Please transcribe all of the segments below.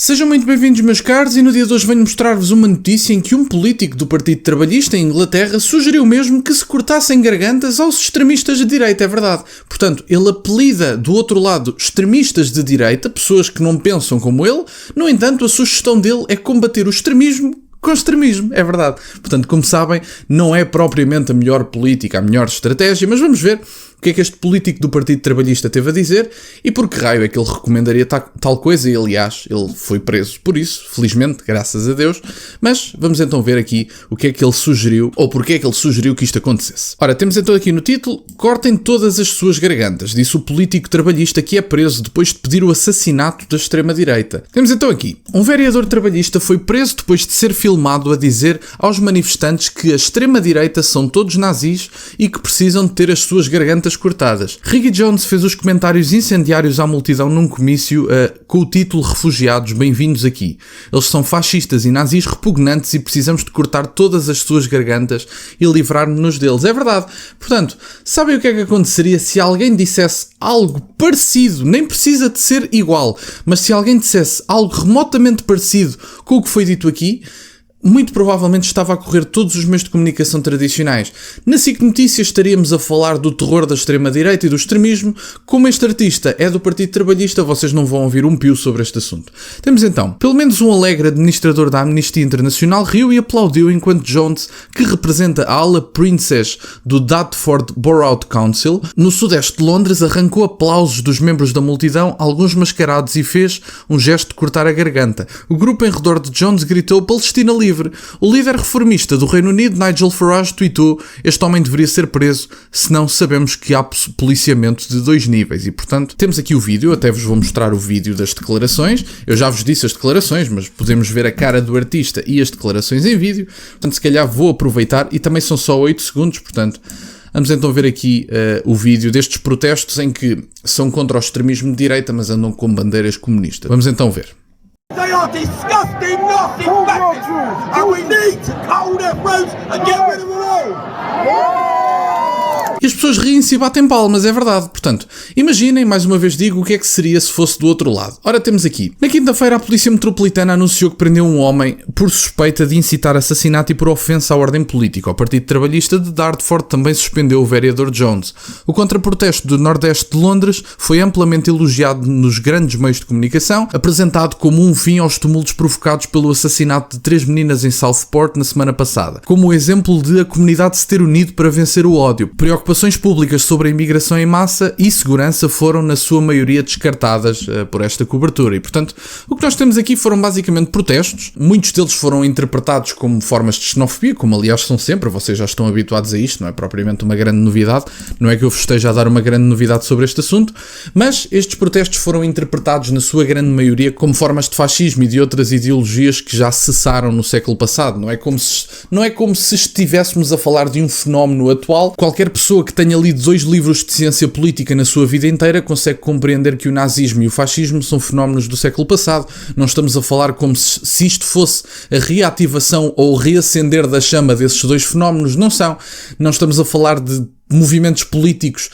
Sejam muito bem-vindos, meus caros, e no dia de hoje venho mostrar-vos uma notícia em que um político do Partido Trabalhista em Inglaterra sugeriu mesmo que se cortassem gargantas aos extremistas de direita, é verdade. Portanto, ele apelida do outro lado extremistas de direita, pessoas que não pensam como ele. No entanto, a sugestão dele é combater o extremismo com extremismo, é verdade. Portanto, como sabem, não é propriamente a melhor política, a melhor estratégia, mas vamos ver o que é que este político do Partido Trabalhista teve a dizer e por que raio é que ele recomendaria tal coisa. E aliás, ele foi preso por isso, felizmente, graças a Deus. Mas vamos então ver aqui o que é que ele sugeriu, ou porque é que ele sugeriu que isto acontecesse. Ora, temos então aqui no título: cortem todas as suas gargantas, disse o político trabalhista que é preso depois de pedir o assassinato da extrema-direita. Temos então aqui: um vereador trabalhista foi preso depois de ser filmado a dizer aos manifestantes que a extrema-direita são todos nazis e que precisam de ter as suas gargantas cortadas. Ricky Jones fez os comentários incendiários à multidão num comício com o título "Refugiados, bem-vindos aqui. Eles são fascistas e nazis repugnantes e precisamos de cortar todas as suas gargantas e livrar-nos deles." É verdade. Portanto, sabem o que é que aconteceria se alguém dissesse algo parecido, nem precisa de ser igual, mas se alguém dissesse algo remotamente parecido com o que foi dito aqui? Muito provavelmente estava a correr todos os meios de comunicação tradicionais. Na SIC Notícias estaríamos a falar do terror da extrema-direita e do extremismo. Como este artista é do Partido Trabalhista, vocês não vão ouvir um pio sobre este assunto. Temos então, pelo menos um alegre administrador da Amnistia Internacional riu e aplaudiu enquanto Jones, que representa a ala Princess do Dartford Borough Council, no sudeste de Londres, arrancou aplausos dos membros da multidão, alguns mascarados, e fez um gesto de cortar a garganta. O grupo em redor de Jones gritou "Palestina livre". O líder reformista do Reino Unido, Nigel Farage, tweetou: "Este homem deveria ser preso, senão sabemos que há policiamento de 2 níveis. E, portanto, temos aqui o vídeo, até vos vou mostrar o vídeo das declarações. Eu já vos disse as declarações, mas podemos ver a cara do artista e as declarações em vídeo. Portanto, se calhar vou aproveitar, e também são só 8 segundos, portanto, vamos então ver aqui o vídeo destes protestos em que são contra o extremismo de direita, mas andam com bandeiras comunistas. Vamos então ver. They are disgusting, nasty bastards, and we need to cut all their throats and get rid of them all. E as pessoas riem-se e batem palmas, é verdade. Portanto, imaginem, mais uma vez digo, o que é que seria se fosse do outro lado. Ora, temos aqui: na quinta-feira a Polícia Metropolitana anunciou que prendeu um homem por suspeita de incitar assassinato e por ofensa à ordem política. O Partido Trabalhista de Dartford também suspendeu o vereador Jones. O contraprotesto do Nordeste de Londres foi amplamente elogiado nos grandes meios de comunicação, apresentado como um fim aos tumultos provocados pelo assassinato de 3 meninas em Southport na semana passada, como o exemplo de a comunidade se ter unido para vencer o ódio. Preocupações públicas sobre a imigração em massa e segurança foram, na sua maioria, descartadas por esta cobertura. E, portanto, o que nós temos aqui foram basicamente protestos. Muitos deles foram interpretados como formas de xenofobia, como aliás são sempre, vocês já estão habituados a isto, não é propriamente uma grande novidade, não é que eu vos esteja a dar uma grande novidade sobre este assunto, mas estes protestos foram interpretados, na sua grande maioria, como formas de fascismo e de outras ideologias que já cessaram no século passado. Não é como se estivéssemos a falar de um fenómeno atual. Qualquer pessoa que tenha lido 2 livros de ciência política na sua vida inteira consegue compreender que o nazismo e o fascismo são fenómenos do século passado. Não estamos a falar como se isto fosse a reativação ou o reacender da chama desses 2 fenómenos. Não são. Não estamos a falar de movimentos políticos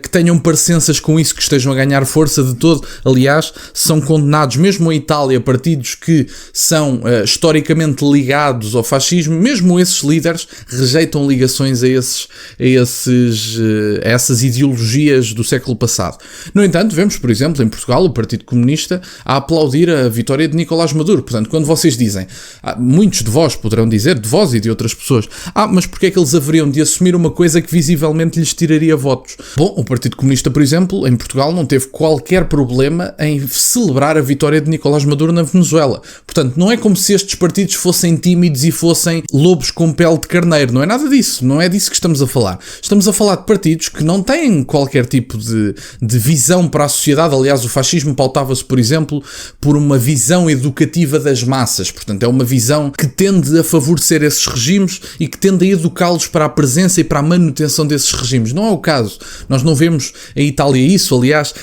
que tenham parecenças com isso, que estejam a ganhar força de todo. Aliás, são condenados, mesmo em Itália, partidos que são historicamente ligados ao fascismo. Mesmo esses líderes rejeitam ligações a essas ideologias do século passado. No entanto, vemos, por exemplo, em Portugal, o Partido Comunista a aplaudir a vitória de Nicolás Maduro. Portanto, quando vocês dizem, muitos de vós poderão dizer, de vós e de outras pessoas, mas porque é que eles haveriam de assumir uma coisa que visivelmente lhes tiraria votos? Bom, o Partido Comunista, por exemplo, em Portugal não teve qualquer problema em celebrar a vitória de Nicolás Maduro na Venezuela. Portanto, não é como se estes partidos fossem tímidos e fossem lobos com pele de carneiro. Não é nada disso. Não é disso que estamos a falar. Estamos a falar de partidos que não têm qualquer tipo de visão para a sociedade. Aliás, o fascismo pautava-se, por exemplo, por uma visão educativa das massas. Portanto, é uma visão que tende a favorecer esses regimes e que tende a educá-los para a presença e para a manutenção desses desses regimes. Não é o caso. Nós não vemos em Itália isso. Aliás,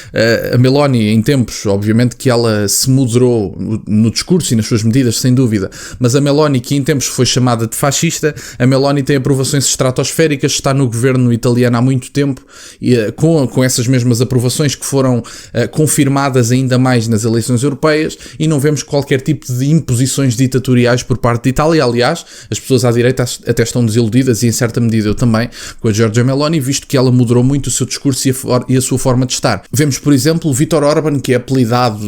a Meloni, em tempos, obviamente que ela se moderou no discurso e nas suas medidas, sem dúvida, mas a Meloni, que em tempos foi chamada de fascista, a Meloni tem aprovações estratosféricas, está no governo italiano há muito tempo, e, com essas mesmas aprovações que foram confirmadas ainda mais nas eleições europeias, e não vemos qualquer tipo de imposições ditatoriais por parte de Itália. Aliás, as pessoas à direita até estão desiludidas, e em certa medida eu também, com a Giorgia Meloni, visto que ela moderou muito o seu discurso e a sua forma de estar. Vemos, por exemplo, o Viktor Orbán, que é apelidado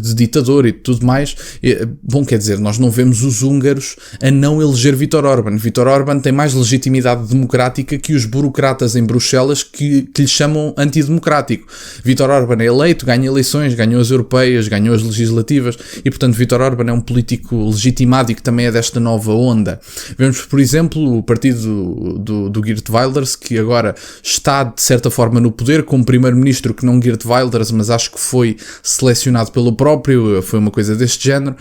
de ditador e tudo mais. Bom, quer dizer, nós não vemos os húngaros a não eleger Viktor Orbán. Viktor Orbán tem mais legitimidade democrática que os burocratas em Bruxelas que lhe chamam antidemocrático. Viktor Orbán é eleito, ganha eleições, ganhou as europeias, ganhou as legislativas e, portanto, Viktor Orbán é um político legitimado e que também é desta nova onda. Vemos, por exemplo, o partido do Geert Wilders, que agora está, de certa forma, no poder, como primeiro-ministro, que não Geert Wilders, mas acho que foi selecionado pelo próprio, foi uma coisa deste género.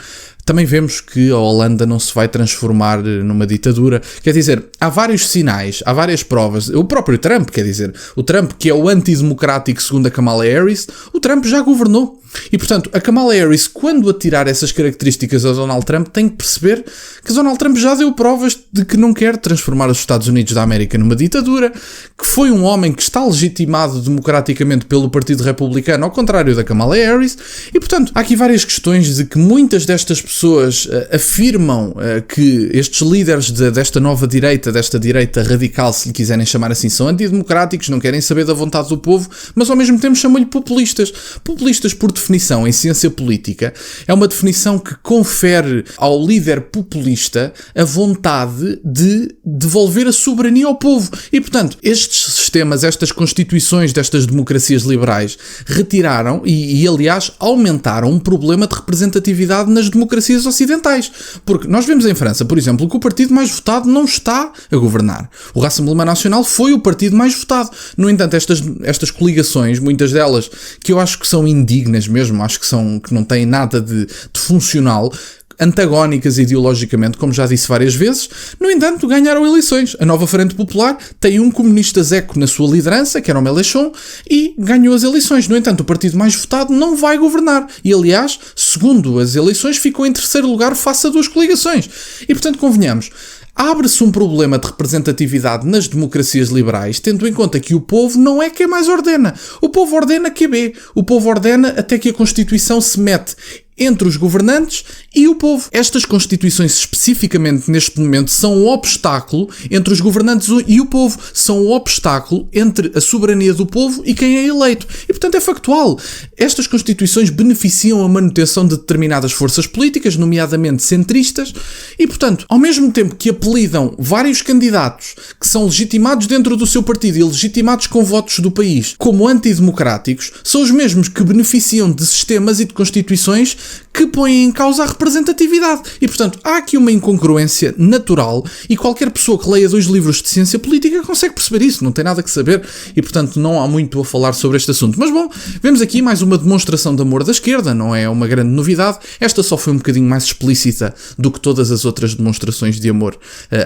Também vemos que a Holanda não se vai transformar numa ditadura. Quer dizer, há vários sinais, há várias provas. O próprio Trump, quer dizer, o Trump, que é o antidemocrático segundo a Kamala Harris, o Trump já governou. E, portanto, a Kamala Harris, quando atirar essas características a Donald Trump, tem que perceber que Donald Trump já deu provas de que não quer transformar os Estados Unidos da América numa ditadura, que foi um homem que está legitimado democraticamente pelo Partido Republicano, ao contrário da Kamala Harris, e, portanto, há aqui várias questões de que muitas destas pessoas afirmam que estes líderes desta nova direita, desta direita radical, se lhe quiserem chamar assim, são antidemocráticos, não querem saber da vontade do povo, mas ao mesmo tempo chamam-lhe populistas. Populistas, por definição, em ciência política, é uma definição que confere ao líder populista a vontade de devolver a soberania ao povo. E, portanto, estes sistemas, estas constituições destas democracias liberais retiraram e aliás, aumentaram um problema de representatividade nas democracias ocidentais. Porque nós vemos em França, por exemplo, que o partido mais votado não está a governar. O Rassemblement National foi o partido mais votado. No entanto, estas coligações, muitas delas que eu acho que são indignas mesmo, acho que não têm nada de funcional, antagónicas ideologicamente, como já disse várias vezes, no entanto ganharam eleições. A Nova Frente Popular tem um comunista zeco na sua liderança, que era o Mélenchon, e ganhou as eleições. No entanto, o partido mais votado não vai governar. E, aliás, segundo as eleições, ficou em terceiro lugar face a duas coligações. E, portanto, convenhamos, abre-se um problema de representatividade nas democracias liberais, tendo em conta que o povo não é quem mais ordena. O povo ordena QB. O povo ordena até que a Constituição se mete entre os governantes e o povo. Estas constituições, especificamente neste momento, são um obstáculo entre os governantes e o povo. São um obstáculo entre a soberania do povo e quem é eleito. E, portanto, é factual. Estas constituições beneficiam a manutenção de determinadas forças políticas, nomeadamente centristas, e, portanto, ao mesmo tempo que apelidam vários candidatos que são legitimados dentro do seu partido e legitimados com votos do país como antidemocráticos, são os mesmos que beneficiam de sistemas e de constituições que põem em causa a representatividade. E, portanto, há aqui uma incongruência natural e qualquer pessoa que leia 2 livros de ciência política consegue perceber isso, não tem nada que saber e, portanto, não há muito a falar sobre este assunto. Mas, bom, vemos aqui mais uma demonstração de amor da esquerda, não é uma grande novidade. Esta só foi um bocadinho mais explícita do que todas as outras demonstrações de amor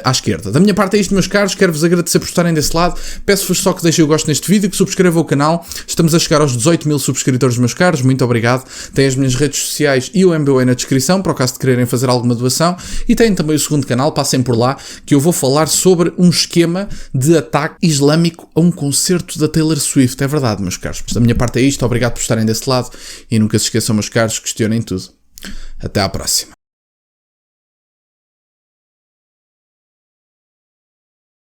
à esquerda. Da minha parte é isto, meus caros, quero-vos agradecer por estarem desse lado, peço-vos só que deixem o gosto neste vídeo, que subscrevam o canal, estamos a chegar aos 18 mil subscritores, meus caros, muito obrigado. Tem as minhas redes sociais e o MBWay na descrição, para o caso de quererem fazer alguma doação, e tem também o segundo canal, passem por lá, que eu vou falar sobre um esquema de ataque islâmico a um concerto da Taylor Swift. É verdade, meus caros. Da minha parte é isto, obrigado por estarem desse lado, e nunca se esqueçam, meus caros, questionem tudo. Até à próxima.